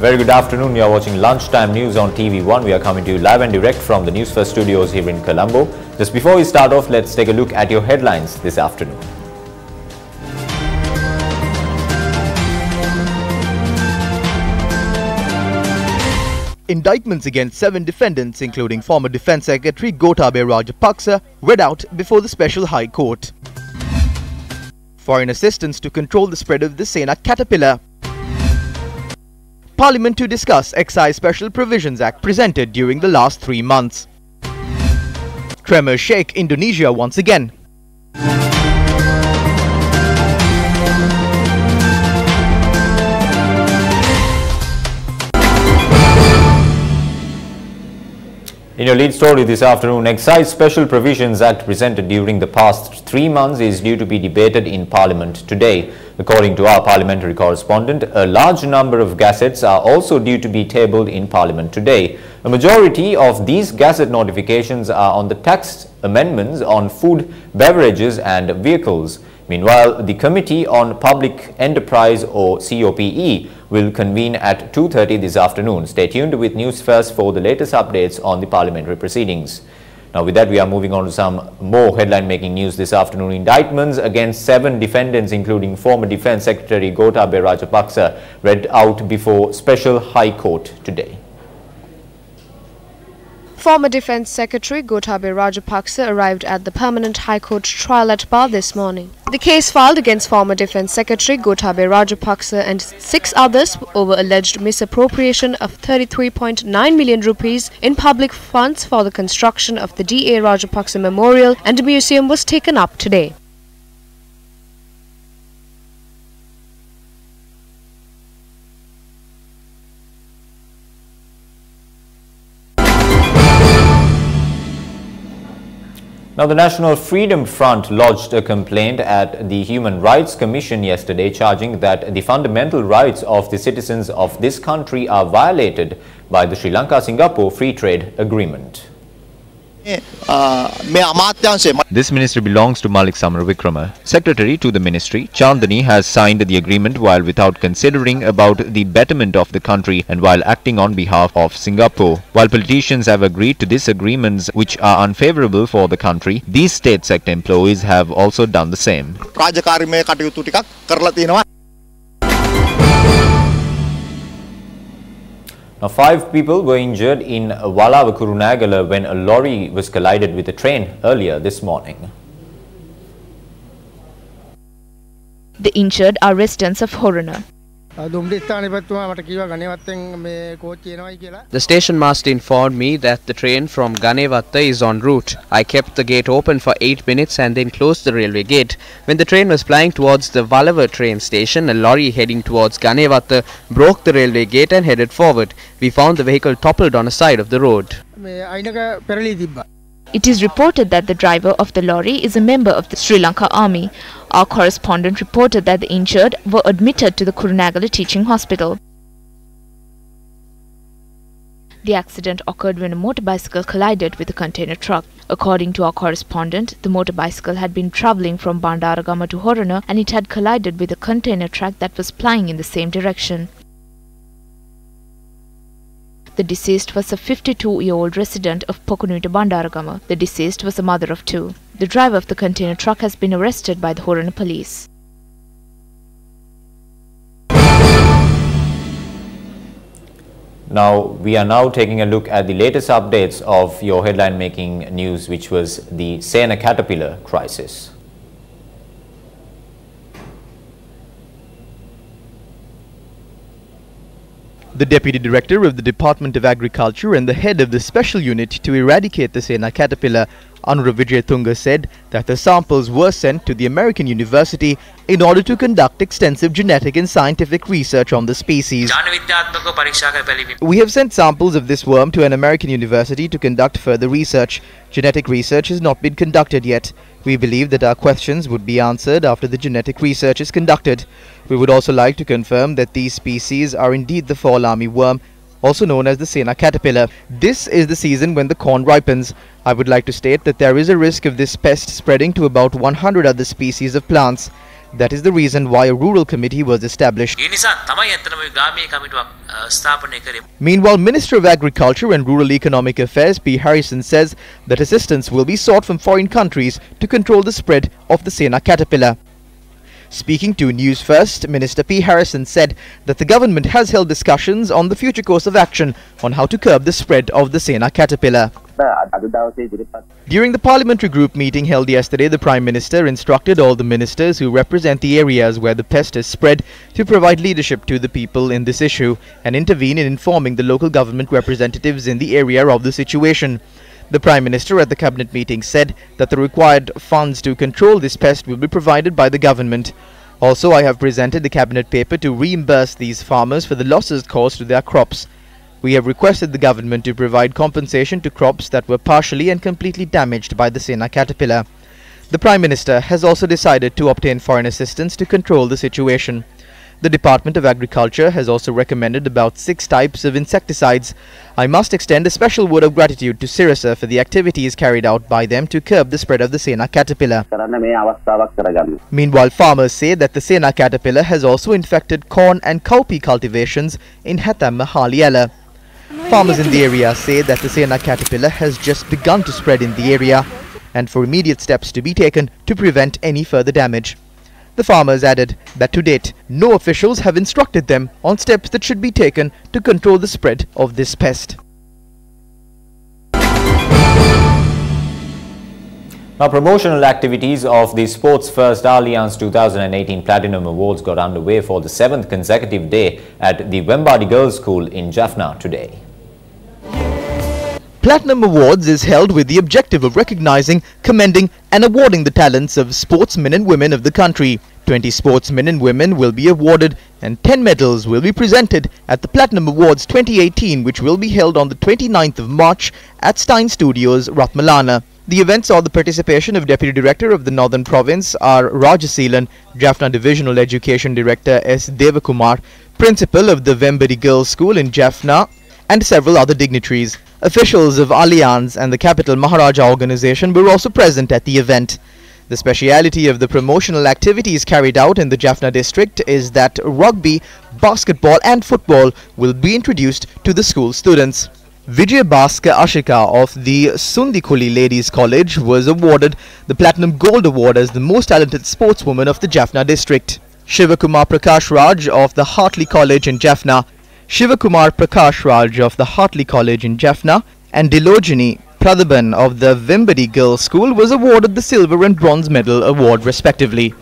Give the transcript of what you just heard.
very good afternoon. You are watching Lunchtime News on TV1. We are coming to you live and direct from the Newsfirst studios here in Colombo. Just before we start off, let's take a look at your headlines this afternoon. Indictments against 7 defendants, including former Defence Secretary Gotabaya Rajapaksa, read out before the Special High Court. Foreign assistance to control the spread of the Sena caterpillar. Parliament to discuss Excise Special Provisions Act presented during the last 3 months. Tremors shake Indonesia once again. In your lead story this afternoon, Excise Special Provisions Act presented during the past 3 months is due to be debated in Parliament today. According to our parliamentary correspondent, a large number of gazettes are also due to be tabled in Parliament today. A majority of these gazette notifications are on the tax amendments on food, beverages and vehicles. Meanwhile, the Committee on Public Enterprise or COPE will convene at 2:30 this afternoon. Stay tuned with News First for the latest updates on the parliamentary proceedings. Now with that, we are moving on to some more headline-making news this afternoon. Indictments against 7 defendants, including former Defence Secretary Gotabaya Rajapaksa, read out before Special High Court today. Former Defence Secretary Gotabaya Rajapaksa arrived at the Permanent High Court trial at Bar this morning. The case filed against former Defence Secretary Gotabaya Rajapaksa and 6 others over alleged misappropriation of 33.9 million rupees in public funds for the construction of the D.A. Rajapaksa Memorial and Museum was taken up today. Now, the National Freedom Front lodged a complaint at the Human Rights Commission yesterday, charging that the fundamental rights of the citizens of this country are violated by the Sri Lanka-Singapore Free Trade Agreement. This ministry belongs to Malik Samaravikrama. Secretary to the ministry, Chandani, has signed the agreement while without considering about the betterment of the country and while acting on behalf of Singapore. While politicians have agreed to disagreements which are unfavorable for the country, these state sector employees have also done the same. Now, 5 people were injured in Walava Kurunegala when a lorry was collided with a train earlier this morning. The injured are residents of Horona. The station master informed me that the train from Ganevatta is en route. I kept the gate open for 8 minutes and then closed the railway gate. When the train was flying towards the Walava train station, a lorry heading towards Ganevatta broke the railway gate and headed forward. We found the vehicle toppled on a side of the road. It is reported that the driver of the lorry is a member of the Sri Lanka Army. Our correspondent reported that the injured were admitted to the Kurunegala Teaching Hospital. The accident occurred when a motorbicycle collided with a container truck. According to our correspondent, the motorbicycle had been travelling from Bandaragama to Horona and it had collided with a container truck that was plying in the same direction. The deceased was a 52-year-old resident of Pokunuita Bandaragama. The deceased was a mother of 2. The driver of the container truck has been arrested by the Horona police. Now, we are now taking a look at the latest updates of your headline-making news, which was the Sena caterpillar crisis. The Deputy Director of the Department of Agriculture and the head of the Special Unit to eradicate the Sena caterpillar, Anura Vijay Tunga, said that the samples were sent to the American University in order to conduct extensive genetic and scientific research on the species. We have sent samples of this worm to an American university to conduct further research. Genetic research has not been conducted yet. We believe that our questions would be answered after the genetic research is conducted. We would also like to confirm that these species are indeed the fall army worm, also known as the Sena caterpillar. This is the season when the corn ripens. I would like to state that there is a risk of this pest spreading to about 100 other species of plants. That is the reason why a rural committee was established. Meanwhile, Minister of Agriculture and Rural Economic Affairs P. Harrison says that assistance will be sought from foreign countries to control the spread of the Sena caterpillar. Speaking to News First, Minister P. Harrison said that the government has held discussions on the future course of action on how to curb the spread of the Sena caterpillar. During the parliamentary group meeting held yesterday, the Prime Minister instructed all the ministers who represent the areas where the pest is spread to provide leadership to the people in this issue and intervene in informing the local government representatives in the area of the situation. The Prime Minister at the Cabinet meeting said that the required funds to control this pest will be provided by the government. Also, I have presented the Cabinet paper to reimburse these farmers for the losses caused to their crops. We have requested the government to provide compensation to crops that were partially and completely damaged by the Sena caterpillar. The Prime Minister has also decided to obtain foreign assistance to control the situation. The Department of Agriculture has also recommended about 6 types of insecticides. I must extend a special word of gratitude to Sirasa for the activities carried out by them to curb the spread of the Sena caterpillar. Meanwhile, farmers say that the Sena caterpillar has also infected corn and cowpea cultivations in Hatam Mahaliala. Farmers in the area say that the Sena caterpillar has just begun to spread in the area and for immediate steps to be taken to prevent any further damage. The farmers added that to date, no officials have instructed them on steps that should be taken to control the spread of this pest. Now, promotional activities of the Sports First Alliance 2018 Platinum Awards got underway for the 7th consecutive day at the Wembadi Girls' School in Jaffna today. Platinum Awards is held with the objective of recognizing, commending and awarding the talents of sportsmen and women of the country. 20 sportsmen and women will be awarded and 10 medals will be presented at the Platinum Awards 2018, which will be held on the 29th of March at Stein Studios, Ratmalana. The event saw the participation of Deputy Director of the Northern Province R. Rajaseelan, Jaffna Divisional Education Director S. Devakumar, Principal of the Wembadi Girls' School in Jaffna and several other dignitaries. Officials of Allianz and the Capital Maharaja organization were also present at the event. The speciality of the promotional activities carried out in the Jaffna district is that rugby, basketball and football will be introduced to the school students. Vijay Bhaskar Ashika of the Sundikuli Ladies College was awarded the Platinum Gold Award as the most talented sportswoman of the Jaffna district. Shivakumar Prakash Raj of the Hartley College in Jaffna, Shivakumar Prakash Raj of the Hartley College in Jaffna and Dilojini Pradhaban of the Wembadi Girls' School was awarded the Silver and Bronze Medal Award respectively.